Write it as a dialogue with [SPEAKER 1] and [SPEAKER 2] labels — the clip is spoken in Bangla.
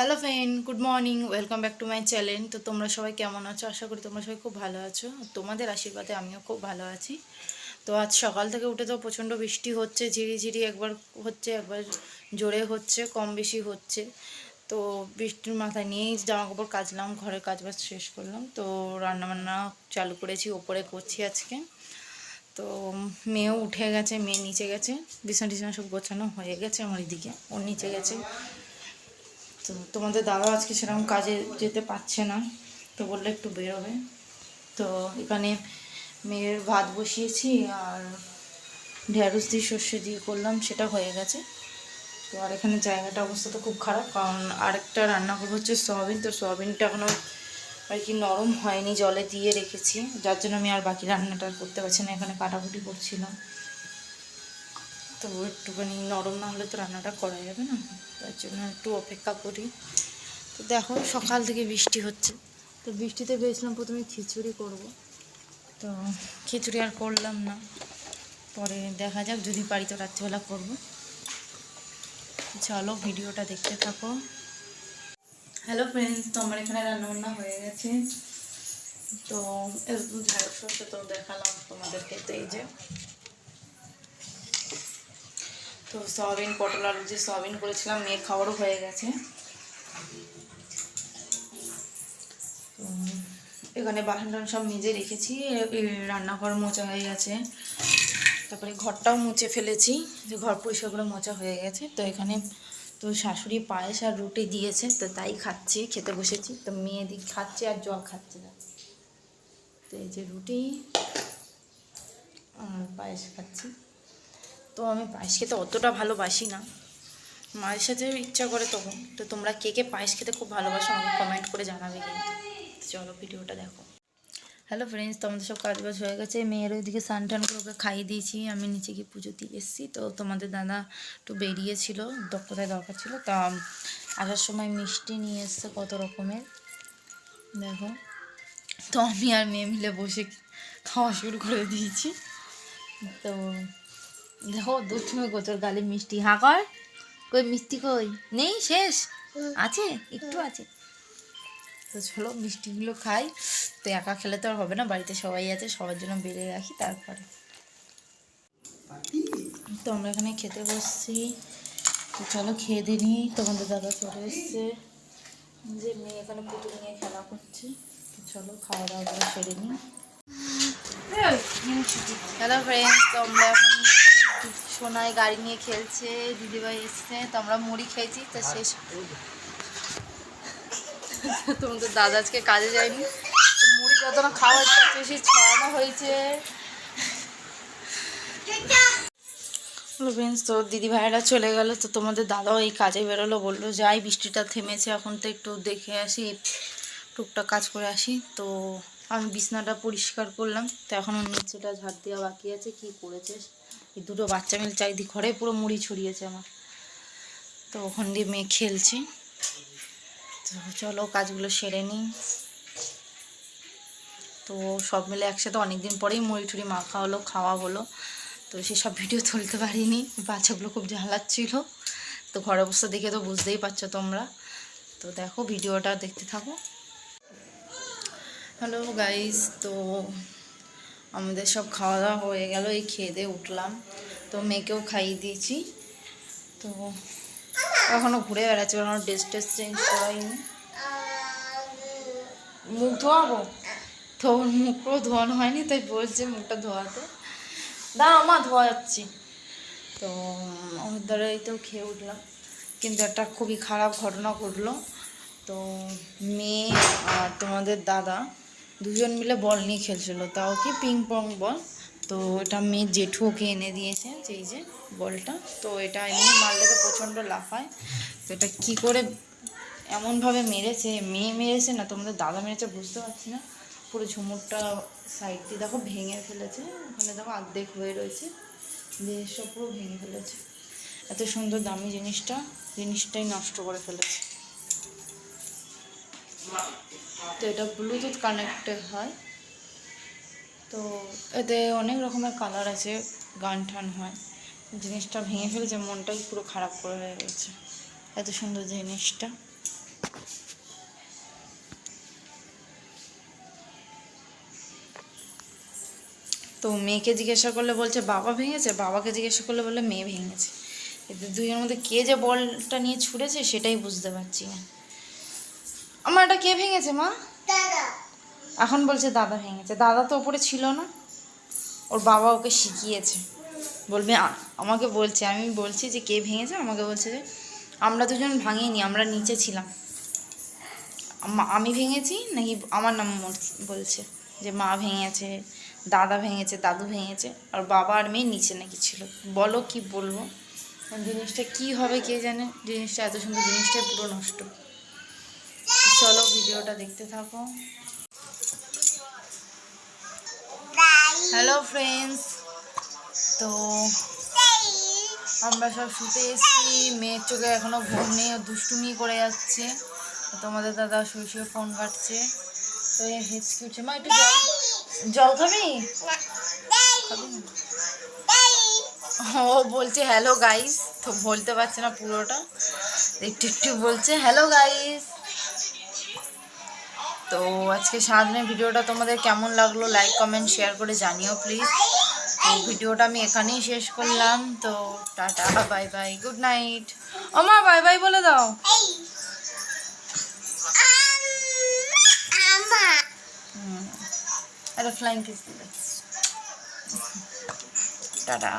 [SPEAKER 1] Hello friend, good morning, welcome back to my channel. তো তোমরা সবাই কেমন আছো? আশা করি তোমরা সবাই খুব ভালো আছো। তোমাদের আশীর্বাদে আমিও খুব ভালো আছি। তো আজ সকাল থেকে উঠে তো প্রচণ্ড বৃষ্টি হচ্ছে, ঝিরিঝিরি একবার হচ্ছে, একবার জোরে হচ্ছে, কম বেশি হচ্ছে। তো বৃষ্টির মাথায় নিয়েই জামা কাপড় কাচলাম, ঘরের কাজবাজ শেষ করলাম। তো রান্নাবান্না চালু করেছি, ওপরে করছি আজকে। তো মেয়েও উঠে গেছে, মেয়ে নিচে গেছে, বিছানা টিছানা সব গোছানো হয়ে গেছে আমার এদিকে, ওর নিচে গেছে। তো তোমাদের দাদা আজকে সেরকম কাজে যেতে পারছে না, তো বললে একটু বেরোবে। তো এখানে মেয়ের ভাত বসিয়েছি আর ঢেঁড়স দিয়ে সর্ষে দিয়ে করলাম, সেটা হয়ে গেছে। তো আর এখানে জায়গাটা অবস্থা তো খুব খারাপ, কারণ আরেকটা রান্না করবো হচ্ছে সয়াবিন। তো সয়াবিনটা এখনও আর কি নরম হয়নি, জলে দিয়ে রেখেছি, যার জন্য আমি আর বাকি রান্নাটা করতে পারছি না। এখানে কাটাকুটি করছিলাম, তো একটুখানি নরম না হলে তো রান্নাটা করা যাবে না, তার জন্য একটু অপেক্ষা করি। তো দেখো সকাল থেকে বৃষ্টি হচ্ছে, তো বৃষ্টিতে ভেবেছিলাম প্রথমে খিচুড়ি করব, তো খিচুড়ি আর করলাম না, পরে দেখা যাক, যদি পারি তো রাত্রিবেলা করবো। চলো ভিডিওটা দেখতে থাকো। হ্যালো ফ্রেন্ডস, তো আমার এখানে রান্নাবান্না হয়ে গেছে। তো ঢেঁড়স সর্ষে তো দেখালাম তোমাদেরকে, তো এই যে তো সয়াবিন, পটল আলু যে সয়াবিন করেছিলাম, মেয়ের খাবারও হয়ে গেছে। তো এখানে বাসন টাসন সব মেজে রেখেছি, রান্নাঘর মোছা হয়ে গেছে, তারপরে ঘরটাও মুছে ফেলেছি, যে ঘর পরিষ্কার করে মোছা হয়ে গেছে। তো এখানে তো শাশুড়ি পায়েস আর রুটি দিয়েছে, তো তাই খাচ্ছি, খেতে বসেছি। তো মেয়ে দিক খাচ্ছে আর জল খাচ্ছে না। তো এই যে রুটি আর পায়েস খাচ্ছি। তো আমি পায়েস খেতে অতটা ভালোবাসি না, মায়ের সাথে ইচ্ছা করে তখন। তো তোমরা কে কে পায়েস খেতে খুব ভালোবাসো আমাকে কমেন্ট করে জানাবে কিন্তু। চলো ভিডিওটা দেখো। হ্যালো ফ্রেন্ডস, তো আমাদের সব কাজবাজ হয়ে গেছে, মেয়ের ওইদিকে স্নান টান করে ওকে খাইয়ে দিয়েছি, আমি নিচে গিয়ে পুজো দিয়ে এসেছি। তো তোমাদের দাদা একটু বেরিয়েছিল, কোথায় দরকার ছিল, তা আসার সময় মিষ্টি নিয়ে এসছে কত রকমের, দেখো। তো আমি আর মেয়ে মিলে বসে খাওয়া শুরু করে দিয়েছি। তো দেখো দুষ্টুমি গোচর গালে মিষ্টি, হা কর, কই মিষ্টি কই, নেই, শেষ আছে, একটু আছে। তো চলো মিষ্টিগুলো খাই। তো একা খেলে তো আর হবে না, বাড়িতে সবাই আছে, সবার জন্য বেড়ে রাখি তারপরে। তো আমরা এখানে খেতে বসছি, তো চলো খেয়ে দিয়ে নিই। তোমাদের দাদা চলে এসছে, যে মেয়ে এখানে পুতুল নিয়ে খেলা করছে। তো চলো খাওয়া দাওয়া করে সেরে নিই। হ্যালো ফ্রেন্ডস, তো আমরা এখন সোনায় গাড়ি নিয়ে খেলছে, দিদিভাই এসছে, তো আমরা মুড়ি খেয়েছি। তো শেষ, তোমাদের দাদা আজকে কাজে যায়নি, তো মুড়ি যত না খাওয়া হচ্ছে বেশি ছড়ানো হয়েছে। ফ্রেন্ডস, তো দিদি ভাইয়েরা চলে গেল, তো তোমাদের দাদাও এই কাজে বেরোলো, বললো যাই বৃষ্টিটা থেমেছে এখন, তো একটু দেখে আসি, টুকটাক কাজ করে আসি। তো আমি বিছনাটা পরিষ্কার করলাম, তো এখন নিচেটা ঝাড় দেওয়া বাকি আছে। কি করেছে এই দুটো বাচ্চা মিলে চারিদিক ঘরে পুরো মুড়ি ছড়িয়েছে আমার। তো ওখান দিয়ে মেয়ে খেলছে। তো চলো কাজগুলো সেরে নিই। তো সব মিলে একসাথে অনেকদিন পরেই মুড়ি টুড়ি মাখা হলো, খাওয়া হলো। তো সেসব ভিডিও তুলতে পারিনি, বাচ্চাগুলো খুব জ্বালাচ্ছিল। তো ঘরের অবস্থা দেখে তো বুঝতেই পারছো তোমরা। তো দেখো ভিডিওটা দেখতে থাকো। হ্যালো গাইস, তো আমাদের সব খাওয়া দাওয়া হয়ে গেল, এই খেয়ে দিয়ে উঠলাম। তো মেয়েকেও খাইয়ে দিয়েছি। তো এখনও ঘুরে বেড়াচ্ছি, এখনও ড্রেস ট্রেস চেঞ্জ করাইনি। মুখ ধোয়াবো, তো ওর মুখও ধোয়ানো হয়নি, তাই বলছে মুখটা ধোয়াতে। দাঁড়াও মা, ধোয়া যাচ্ছি। তো আমার দ্বারাই তো খেয়ে উঠলাম, কিন্তু একটা খুবই খারাপ ঘটনা ঘটলো। তো মেয়ে আর তোমাদের দাদা দুজন মিলে বল নিয়ে খেলছিল, তাও কি পিং পং বল। তো এটা মেয়ের জেঠু ওকে এনে দিয়েছে, এই যে বলটা। তো এটা এমনি মারলে তো প্রচণ্ড লাফায়। তো এটা কী করে এমনভাবে মেরেছে, মেয়ে মেরেছে না তোমাদের দাদা মেরেছে বুঝতে পারছি না। পুরো ঝুমুরটা সাইড দিয়ে দেখো ভেঙে ফেলেছে, ওখানে দেখো অর্ধেক হয়ে রয়েছে, দিয়ে সব পুরো ভেঙে ফেলেছে। এত সুন্দর দামি জিনিসটাই নষ্ট করে ফেলেছে। তো এটা ব্লুটুথ কানেক্টেড হয়, তো এতে অনেক রকমের কালার আছে, গান টান হয়। জিনিসটা ভেঙে ফেলেছে, মনটাই পুরো খারাপ করে হয়ে গেছে, এত সুন্দর জিনিসটা। তো মেয়েকে জিজ্ঞাসা করলে বলছে বাবা ভেঙেছে, বাবাকে জিজ্ঞাসা করলে বলে মেয়ে ভেঙেছে। এদের দুজনের মধ্যে কে যে বলটা নিয়ে ছুঁড়েছে সেটাই বুঝতে পারছি না। আমার এটা কে ভেঙেছে মা? এখন বলছে দাদা ভেঙেছে। দাদা তো ওপরে ছিল না, ওর বাবা ওকে শিখিয়েছে। বলবে আমাকে বলছে, আমি বলছি যে কে ভেঙেছে, আমাকে বলছে যে আমরা দুজন ভাঙিনি, আমরা নিচে ছিলাম। আমি ভেঙেছি নাকি আমার নাম বলছে যে মা ভেঙেছে, দাদা ভেঙেছে, দাদু ভেঙেছে, আর বাবা আর মেয়ে নিচে নাকি ছিল। বলো কি বলবো, জিনিসটা কি হবে কে জানে। জিনিসটা এত সুন্দর জিনিসটাই পুরো নষ্ট। চলো ভিডিওটা দেখতে থাকো। হ্যালো ফ্রেন্ডস, তো আমরা সব শুতে এসেছি। মেয়ের চোখে এখনো ঘুম নেই, ও দুষ্টুমি করে যাচ্ছে। তোমাদের দাদা শুয়ে শুয়ে ফোন কাটছে। তো হেঁচকি উঠছে। মা একটু জল খাবি? খাবি না? ও বলছে হ্যালো গাইস, তো বলতে পারছে না পুরোটা, একটু একটু বলছে হ্যালো গাইস। তো আজকে সারাদিনের ভিডিওটা তোমাদের কেমন লাগলো লাইক কমেন্ট শেয়ার করে জানিও প্লিজ। তো ভিডিওটা আমি এখানেই শেষ করলাম। তো tata, bye bye, good night. ও মা বাই বাই বলে দাও। একটা ফ্লাইং কিস দিবে। টাটা।